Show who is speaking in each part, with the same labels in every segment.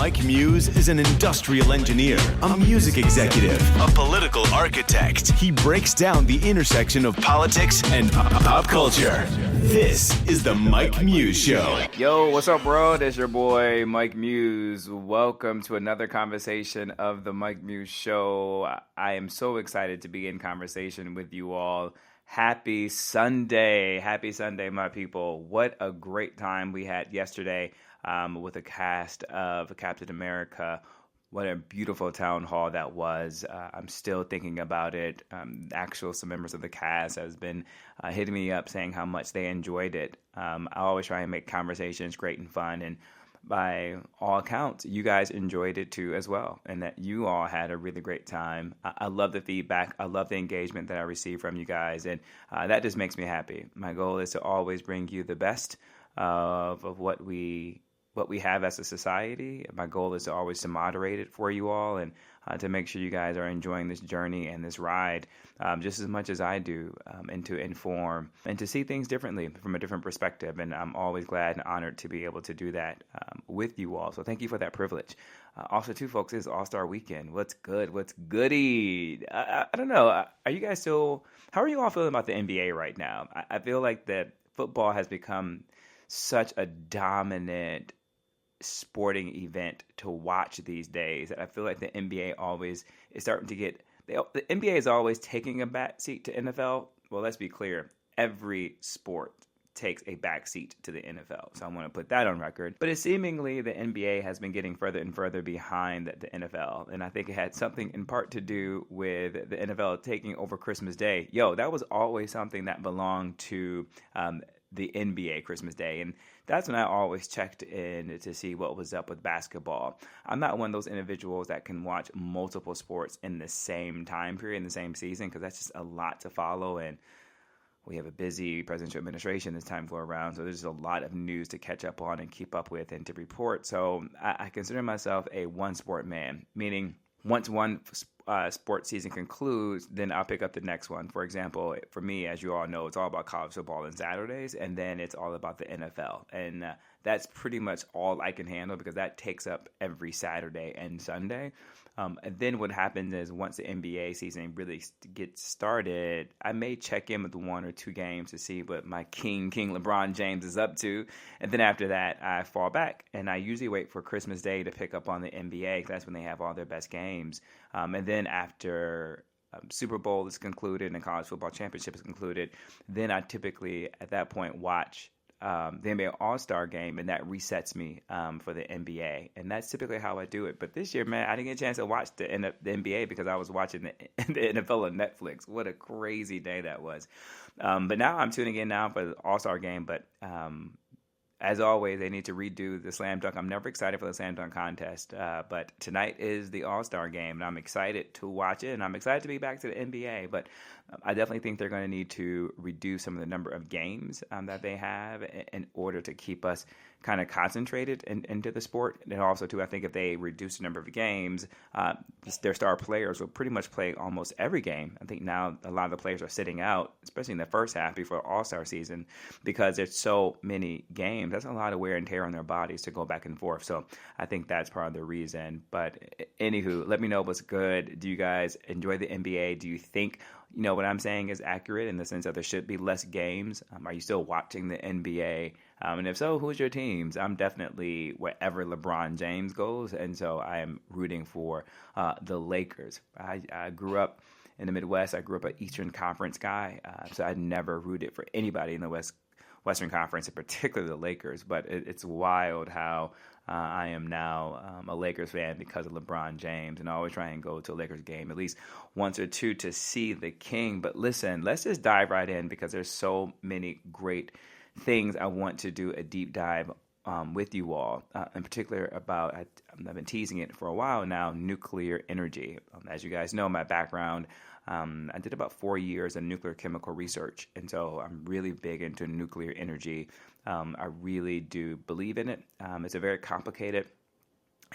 Speaker 1: Mike Muse is an industrial engineer, a music executive, a political architect. He breaks down the intersection of politics and pop culture. This is the Mike Muse Show.
Speaker 2: Yo, what's up, bro? This your boy, Mike Muse. Welcome to another conversation of the Mike Muse Show. I am so excited to be in conversation with you all. Happy Sunday, my people. What a great time we had yesterday with the cast of Captain America. What a beautiful town hall that was. I'm still thinking about it. Some members of the cast has been hitting me up saying how much they enjoyed it. I always try and make conversations great and fun, and by all accounts, you guys enjoyed it too as well, and that you all had a really great time. I love the feedback. I love the engagement that I received from you guys, and that just makes me happy. My goal is to always bring you the best of what we have as a society. My goal is to always to moderate it for you all, and to make sure you guys are enjoying this journey and this ride just as much as I do, and to inform and to see things differently from a different perspective. And I'm always glad and honored to be able to do that with you all. So thank you for that privilege. Also, too, folks, it's All-Star Weekend. What's good? What's goody? I don't know. Are you guys still, how are you all feeling about the NBA right now? I feel like that football has become such a dominant sporting event to watch these days. I feel like the NBA always is starting to get, the NBA is always taking a back seat to NFL. Well, let's be clear. Every sport takes a back seat to the NFL. So I want to put that on record. But it's seemingly the NBA has been getting further and further behind the NFL. And I think it had something in part to do with the NFL taking over Christmas Day. That was always something that belonged to the NBA Christmas Day. And that's when I always checked in to see what was up with basketball. I'm not one of those individuals that can watch multiple sports in the same time period, in the same season, because that's just a lot to follow. And we have a busy presidential administration this time go around, so there's a lot of news to catch up on and keep up with and to report. So I consider myself a one-sport man, meaning once one sports season concludes, then I'll pick up the next one. For example, for me, as you all know, it's all about college football on Saturdays, and then it's all about the NFL. And that's pretty much all I can handle because that takes up every Saturday and Sunday. And then what happens is once the NBA season really gets started, I may check in with one or two games to see what my King LeBron James is up to. And then after that, I fall back. And I usually wait for Christmas Day to pick up on the NBA because that's when they have all their best games. And then after Super Bowl is concluded and college football championship is concluded, then I typically at that point watch the NBA All-Star game, and that resets me for the NBA. And that's typically how I do it. But this year, man, I didn't get a chance to watch the NBA because I was watching the NFL on Netflix. What a crazy day that was. But now I'm tuning in now for the All-Star game. But as always, they need to redo the slam dunk. I'm never excited for the slam dunk contest, but tonight is the All-Star game, and I'm excited to watch it, and I'm excited to be back to the NBA. But I definitely think they're going to need to reduce some of the number of games that they have in order to keep us kind of concentrated into the sport. And also, too, I think if they reduce the number of games, their star players will pretty much play almost every game. I think now a lot of the players are sitting out, especially in the first half before All-Star season, because there's so many games. That's a lot of wear and tear on their bodies to go back and forth. So I think that's part of the reason. But anywho, let me know what's good. Do you guys enjoy the NBA? Do you think what I'm saying is accurate in the sense that there should be less games? Are you still watching the NBA? And if so, who's your teams? I'm definitely wherever LeBron James goes, and so I am rooting for the Lakers. I grew up in the Midwest. I grew up an Eastern Conference guy, so I never rooted for anybody in the Western Conference, in particular the Lakers. But it's wild how I am now a Lakers fan because of LeBron James, and I always try and go to a Lakers game at least once or two to see the King. But listen, let's just dive right in because there's so many great things I want to do a deep dive with you all, in particular about, I've been teasing it for a while now, nuclear energy. As you guys know, my background, I did about 4 years in nuclear chemical research, and so I'm really big into nuclear energy. I really do believe in it. It's a very complicated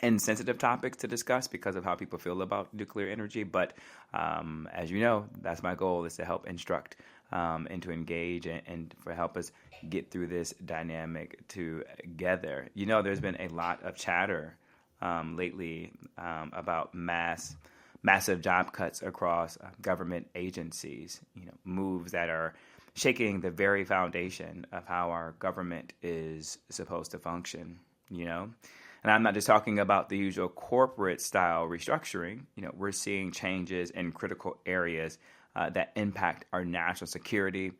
Speaker 2: and sensitive topic to discuss because of how people feel about nuclear energy, but as you know, that's my goal, is to help instruct and to engage and for help us get through this dynamic together. There's been a lot of chatter lately about massive job cuts across government agencies, moves that are shaking the very foundation of how our government is supposed to function, And I'm not just talking about the usual corporate style restructuring. We're seeing changes in critical areas that impact our national security,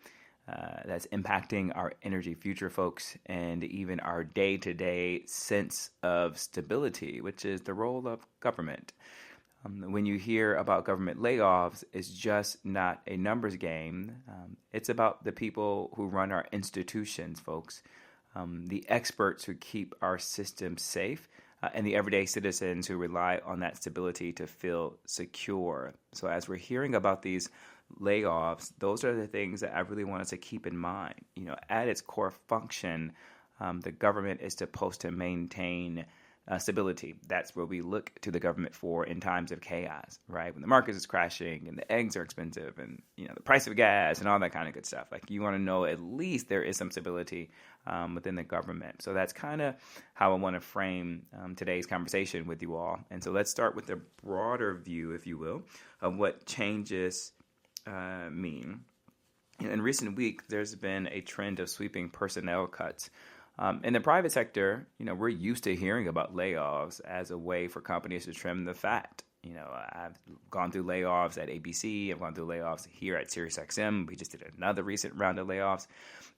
Speaker 2: that's impacting our energy future, folks, and even our day-to-day sense of stability, which is the role of government. When you hear about government layoffs, it's just not a numbers game. It's about the people who run our institutions, folks, the experts who keep our systems safe, and the everyday citizens who rely on that stability to feel secure. So as we're hearing about these layoffs, those are the things that I really want us to keep in mind. At its core function, the government is supposed to maintain stability. That's what we look to the government for in times of chaos, right? When the market is crashing and the eggs are expensive and the price of gas and all that kind of good stuff. Like, you want to know at least there is some stability within the government. So that's kind of how I want to frame today's conversation with you all. And so let's start with the broader view, if you will, of what changes mean. In recent weeks, there's been a trend of sweeping personnel cuts. In the private sector, we're used to hearing about layoffs as a way for companies to trim the fat. I've gone through layoffs at ABC. I've gone through layoffs here at SiriusXM. We just did another recent round of layoffs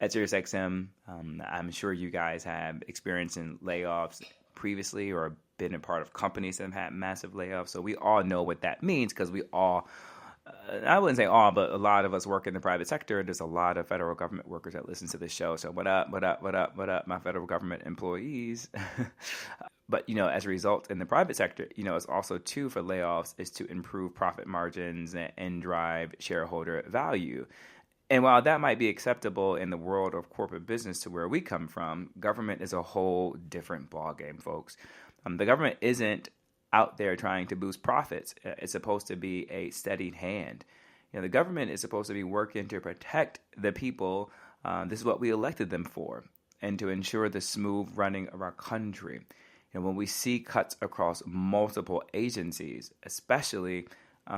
Speaker 2: at SiriusXM. I'm sure you guys have experienced in layoffs previously or been a part of companies that have had massive layoffs. So we all know what that means because we all I wouldn't say all, but a lot of us work in the private sector. There's a lot of federal government workers that listen to this show. So what up, my federal government employees. But, as a result in the private sector, it's also too for layoffs is to improve profit margins and drive shareholder value. And while that might be acceptable in the world of corporate business to where we come from, government is a whole different ballgame, folks. The government isn't out there trying to boost profits. It's supposed to be a steadied hand. The government is supposed to be working to protect the people. This is what we elected them for, and to ensure the smooth running of our country. When we see cuts across multiple agencies, especially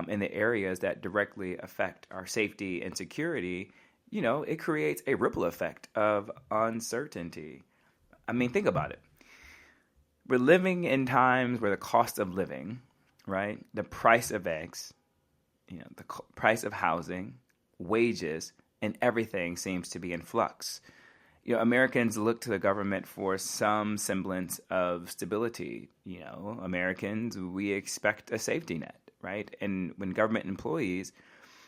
Speaker 2: in the areas that directly affect our safety and security, it creates a ripple effect of uncertainty. I mean, think about it. We're living in times where the cost of living, right, the price of eggs, the price of housing, wages, and everything seems to be in flux. Americans look to the government for some semblance of stability. Americans, we expect a safety net, right? And when government employees,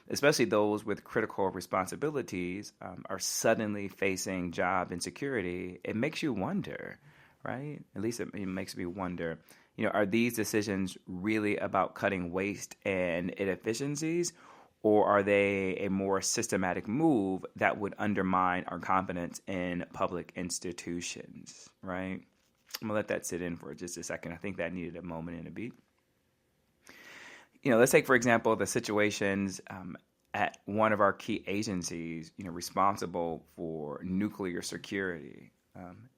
Speaker 2: especially those with critical responsibilities, are suddenly facing job insecurity, it makes you wonder, right? At least it makes me wonder, are these decisions really about cutting waste and inefficiencies, or are they a more systematic move that would undermine our confidence in public institutions, right? I'm going to let that sit in for just a second. I think that needed a moment and a beat. Let's take, for example, the situations at one of our key agencies, responsible for nuclear security.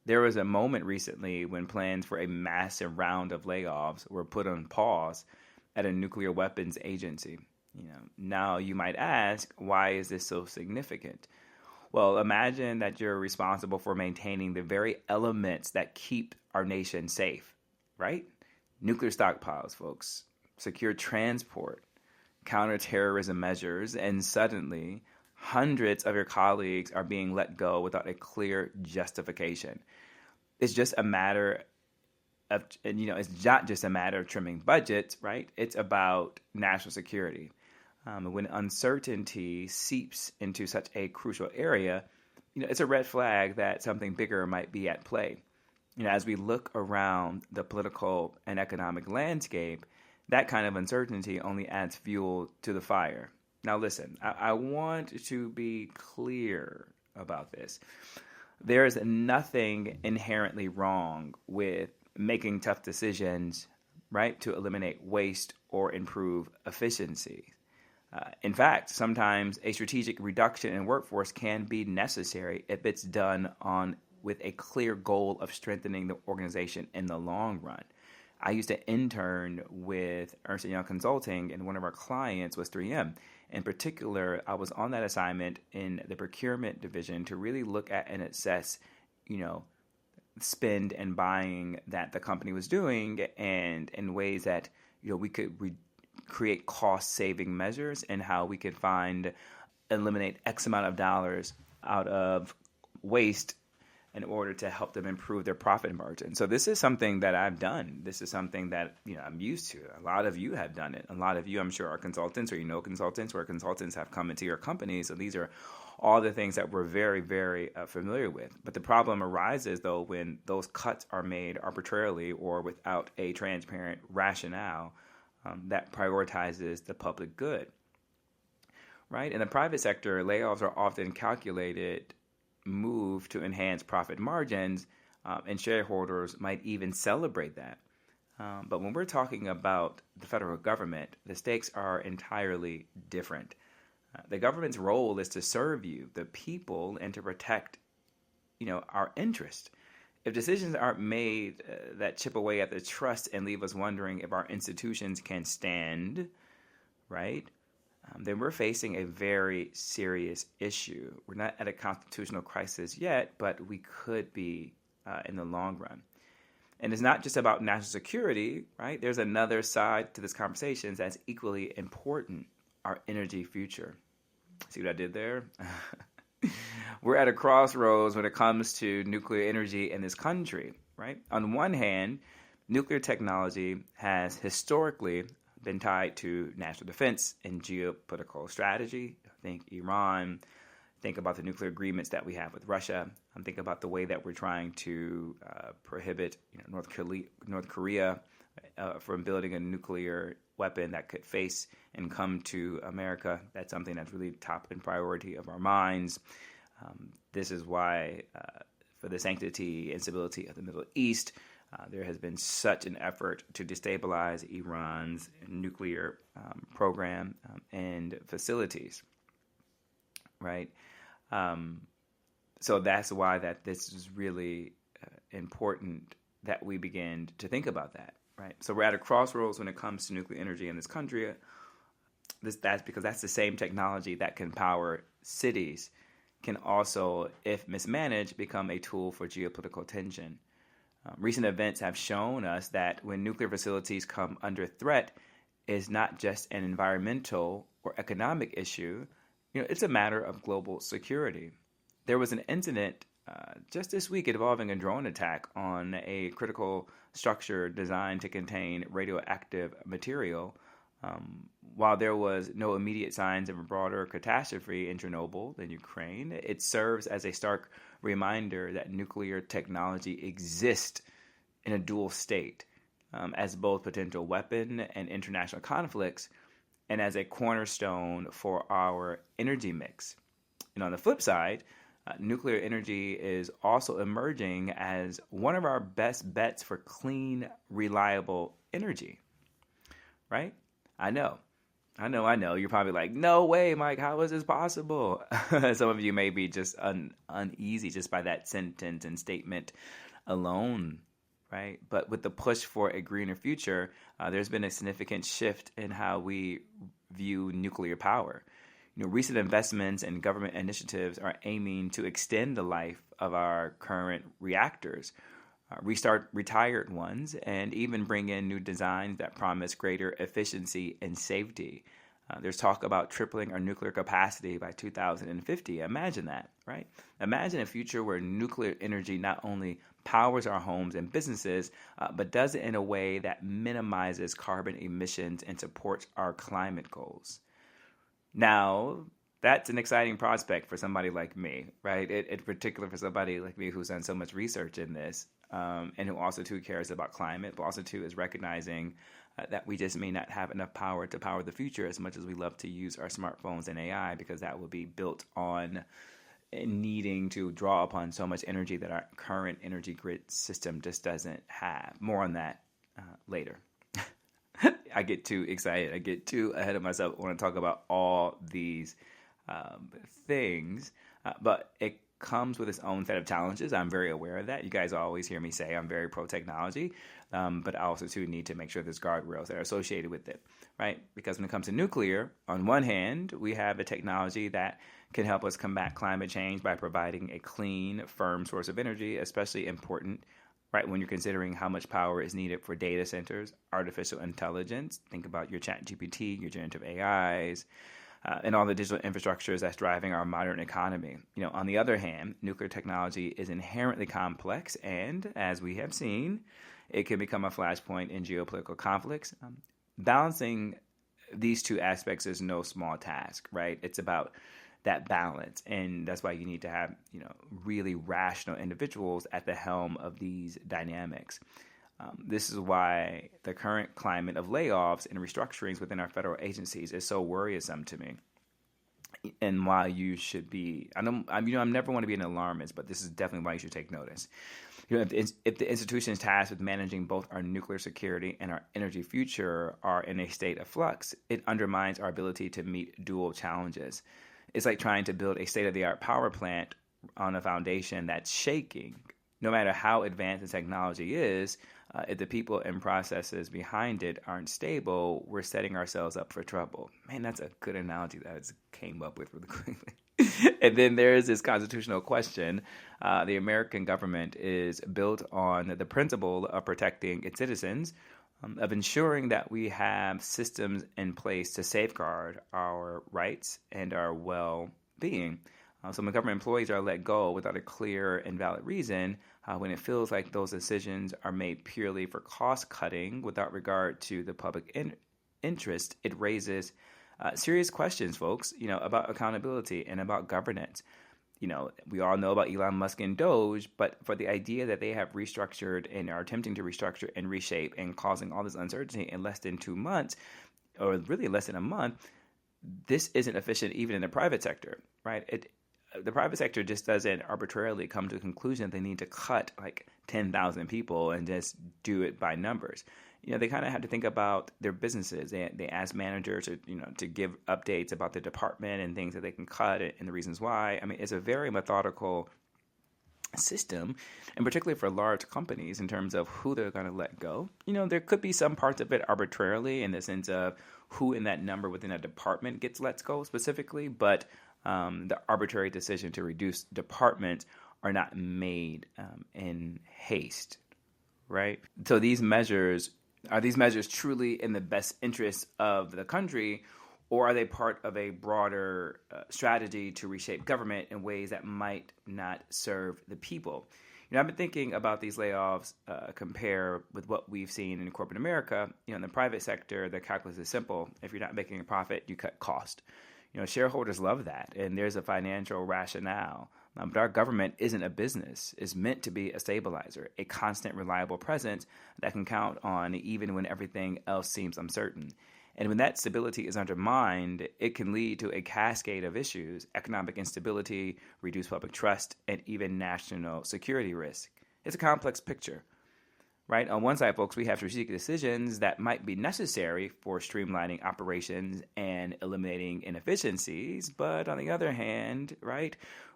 Speaker 2: There was a moment recently when plans for a massive round of layoffs were put on pause at a nuclear weapons agency. Now you might ask, why is this so significant? Well, imagine that you're responsible for maintaining the very elements that keep our nation safe, right? Nuclear stockpiles, folks, secure transport, counterterrorism measures, and suddenly hundreds of your colleagues are being let go without a clear justification. It's just a matter of, it's not just a matter of trimming budgets, right? It's about national security. When uncertainty seeps into such a crucial area, it's a red flag that something bigger might be at play. As we look around the political and economic landscape, that kind of uncertainty only adds fuel to the fire. Now, listen, I want to be clear about this. There is nothing inherently wrong with making tough decisions, right, to eliminate waste or improve efficiency. In fact, sometimes a strategic reduction in workforce can be necessary if it's done with a clear goal of strengthening the organization in the long run. I used to intern with Ernst & Young Consulting, and one of our clients was 3M. In particular, I was on that assignment in the procurement division to really look at and assess, spend and buying that the company was doing, and in ways that we could create cost saving measures, and how we could eliminate X amount of dollars out of waste in order to help them improve their profit margin. So this is something that I've done. This is something that I'm used to. A lot of you have done it. A lot of you, I'm sure, are consultants, or consultants, where consultants have come into your company. So these are all the things that we're very, very familiar with. But the problem arises, though, when those cuts are made arbitrarily or without a transparent rationale that prioritizes the public good. Right? In the private sector, layoffs are often calculated move to enhance profit margins, and shareholders might even celebrate that. But when we're talking about the federal government, the stakes are entirely different. The government's role is to serve you, the people, and to protect, our interest. If decisions aren't made that chip away at the trust and leave us wondering if our institutions can stand, right? Then we're facing a very serious issue. We're not at a constitutional crisis yet, but we could be in the long run. And it's not just about national security, right? There's another side to this conversation that's equally important, our energy future. See what I did there? We're at a crossroads when it comes to nuclear energy in this country, right? On one hand, nuclear technology has historically been tied to national defense and geopolitical strategy. Think Iran. Think about the nuclear agreements that we have with Russia. Think about the way that we're trying to prohibit North Korea from building a nuclear weapon that could face and come to America. That's something that's really top in priority of our minds. This is why, for the sanctity and stability of the Middle East, there has been such an effort to destabilize Iran's nuclear program and facilities, right? So that's why that this is really important that we begin to think about that, right? So we're at a crossroads when it comes to nuclear energy in this country. That's because that's the same technology that can power cities, can also, if mismanaged, become a tool for geopolitical tension. Recent events have shown us that when nuclear facilities come under threat, it's not just an environmental or economic issue. It's a matter of global security. There was an incident just this week involving a drone attack on a critical structure designed to contain radioactive material. While there was no immediate signs of a broader catastrophe in Chernobyl in Ukraine, it serves as a stark reminder that nuclear technology exists in a dual state, as both potential weapon and international conflicts, and as a cornerstone for our energy mix. And on the flip side, nuclear energy is also emerging as one of our best bets for clean, reliable energy, right? I know. You're probably like, no way, Mike, how is this possible? Some of you may be just uneasy just by that sentence and statement alone, right? But with the push for a greener future, there's been a significant shift in how we view nuclear power. Recent investments and government initiatives are aiming to extend the life of our current reactors, restart retired ones, and even bring in new designs that promise greater efficiency and safety. There's talk about tripling our nuclear capacity by 2050. Imagine that, right? Imagine a future where nuclear energy not only powers our homes and businesses, but does it in a way that minimizes carbon emissions and supports our climate goals. Now, that's an exciting prospect for somebody like me, right? In particular for somebody like me who's done so much research in this, and who also too cares about climate, but also too is recognizing that we just may not have enough power to power the future as much as we love to use our smartphones and AI, because that will be built on needing to draw upon so much energy that our current energy grid system just doesn't have. More on that later. I get too excited. I get too ahead of myself. I want to talk about all these things, but it comes with its own set of challenges. I'm very aware of that. You guys always hear me say I'm very pro-technology, but I also, too, need to make sure there's guardrails that are associated with it, right? Because when it comes to nuclear, on one hand, we have a technology that can help us combat climate change by providing a clean, firm source of energy, especially important, right, when you're considering how much power is needed for data centers, artificial intelligence. Think about your ChatGPT, your generative AIs, and all the digital infrastructures that's driving our modern economy. On the other hand, nuclear technology is inherently complex, and as we have seen, it can become a flashpoint in geopolitical conflicts. Balancing these two aspects is no small task, right? It's about that balance, and that's why you need to have really rational individuals at the helm of these dynamics. This is why the current climate of layoffs and restructurings within our federal agencies is so worrisome to me, and why you should be. I never want to be an alarmist, but this is definitely why you should take notice. If the institutions tasked with managing both our nuclear security and our energy future are in a state of flux, it undermines our ability to meet dual challenges. It's like trying to build a state-of-the-art power plant on a foundation that's shaking. No matter how advanced the technology is, if the people and processes behind it aren't stable, we're setting ourselves up for trouble. Man, that's a good analogy that I just came up with really quickly. And then there's this constitutional question. The American government is built on the principle of protecting its citizens, of ensuring that we have systems in place to safeguard our rights and our well-being. So when government employees are let go without a clear and valid reason, when it feels like those decisions are made purely for cost-cutting without regard to the public interest, it raises serious questions, folks, about accountability and about governance. We all know about Elon Musk and Doge, but for the idea that they have restructured and are attempting to restructure and reshape and causing all this uncertainty in less than 2 months, or really less than a month, this isn't efficient even in the private sector, right? The private sector just doesn't arbitrarily come to a conclusion that they need to cut like 10,000 people and just do it by numbers. They kind of have to think about their businesses. They ask managers to give updates about the department and things that they can cut and the reasons why. I mean, it's a very methodical system, and particularly for large companies in terms of who they're going to let go. There could be some parts of it arbitrarily in the sense of who in that number within a department gets let go specifically, but the arbitrary decision to reduce departments are not made in haste, right? So are these measures truly in the best interest of the country, or are they part of a broader strategy to reshape government in ways that might not serve the people? I've been thinking about these layoffs compare with what we've seen in corporate America. In the private sector, the calculus is simple. If you're not making a profit, you cut cost. Shareholders love that, and there's a financial rationale. But our government isn't a business. It's meant to be a stabilizer, a constant, reliable presence that can count on even when everything else seems uncertain. And when that stability is undermined, it can lead to a cascade of issues: economic instability, reduced public trust, and even national security risk. It's a complex picture, right? On one side, folks, we have strategic decisions that might be necessary for streamlining operations and eliminating inefficiencies. But on the other hand, right,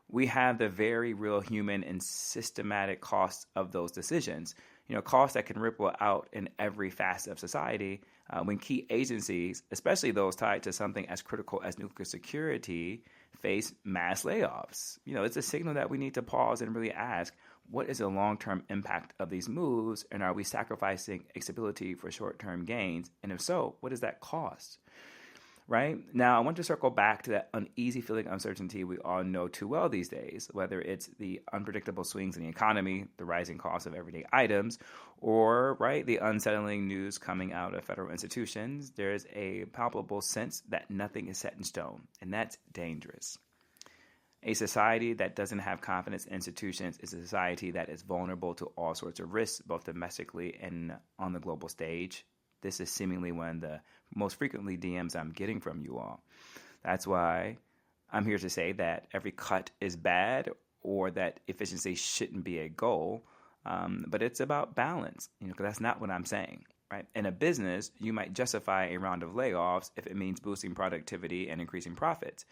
Speaker 2: we have the very real human and systematic costs of those decisions. Costs that can ripple out in every facet of society when key agencies, especially those tied to something as critical as nuclear security, face mass layoffs. It's a signal that we need to pause and really ask, what is the long-term impact of these moves, and are we sacrificing stability for short-term gains? And if so, what does that cost? Right? Now, I want to circle back to that uneasy feeling of uncertainty we all know too well these days, whether it's the unpredictable swings in the economy, the rising cost of everyday items, or, right, the unsettling news coming out of federal institutions. There's a palpable sense that nothing is set in stone, and that's dangerous. A society that doesn't have confidence in institutions is a society that is vulnerable to all sorts of risks, both domestically and on the global stage. This is seemingly one of the most frequently DMs I'm getting from you all. That's why I'm here to say that every cut is bad, or that efficiency shouldn't be a goal, but it's about balance, because that's not what I'm saying, right? In a business, you might justify a round of layoffs if it means boosting productivity and increasing profits.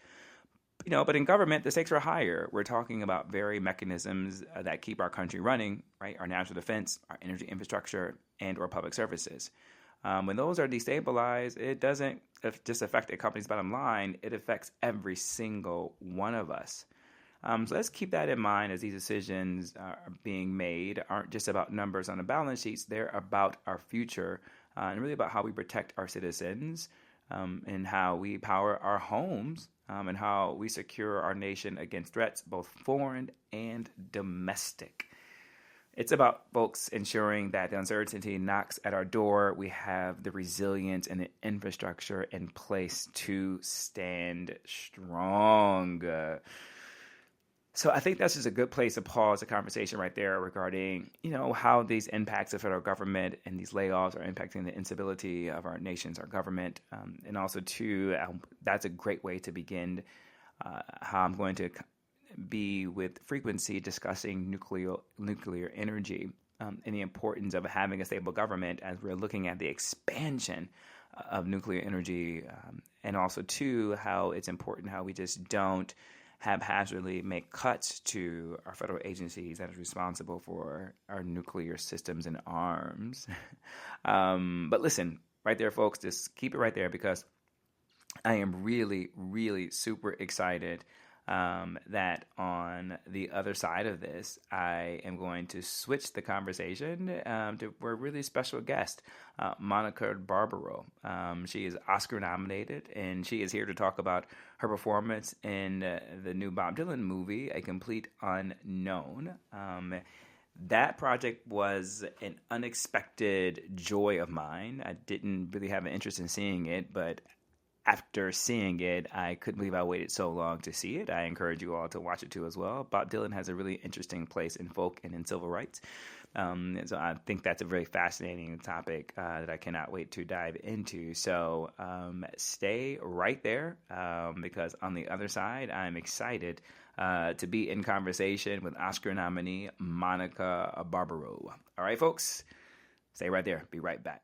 Speaker 2: But in government, the stakes are higher. We're talking about very mechanisms that keep our country running, right? Our national defense, our energy infrastructure, and or public services. When those are destabilized, it doesn't just affect a company's bottom line. It affects every single one of us. So let's keep that in mind as these decisions are being made. Aren't just about numbers on the balance sheets. They're about our future and really about how we protect our citizens and how we power our homes and how we secure our nation against threats, both foreign and domestic. It's about, folks, ensuring that the uncertainty knocks at our door. We have the resilience and the infrastructure in place to stand strong. So I think that's just a good place to pause the conversation right there regarding, how these impacts of federal government and these layoffs are impacting the instability of our nations, our government. And also, too, that's a great way to begin how I'm going to be with frequency discussing nuclear energy and the importance of having a stable government as we're looking at the expansion of nuclear energy and also, too, how it's important how we just don't haphazardly make cuts to our federal agencies that is responsible for our nuclear systems and arms. But listen, right there, folks, just keep it right there because I am really, really super excited that on the other side of this, I am going to switch the conversation to a really special guest, Monica Barbaro. She is Oscar nominated, and she is here to talk about her performance in the new Bob Dylan movie, A Complete Unknown. That project was an unexpected joy of mine. I didn't really have an interest in seeing it, but after seeing it, I couldn't believe I waited so long to see it. I encourage you all to watch it too as well. Bob Dylan has a really interesting place in folk and in civil rights. So I think that's a very fascinating topic that I cannot wait to dive into. So stay right there because on the other side, I'm excited to be in conversation with Oscar nominee Monica Barbaro. All right, folks, stay right there. Be right back.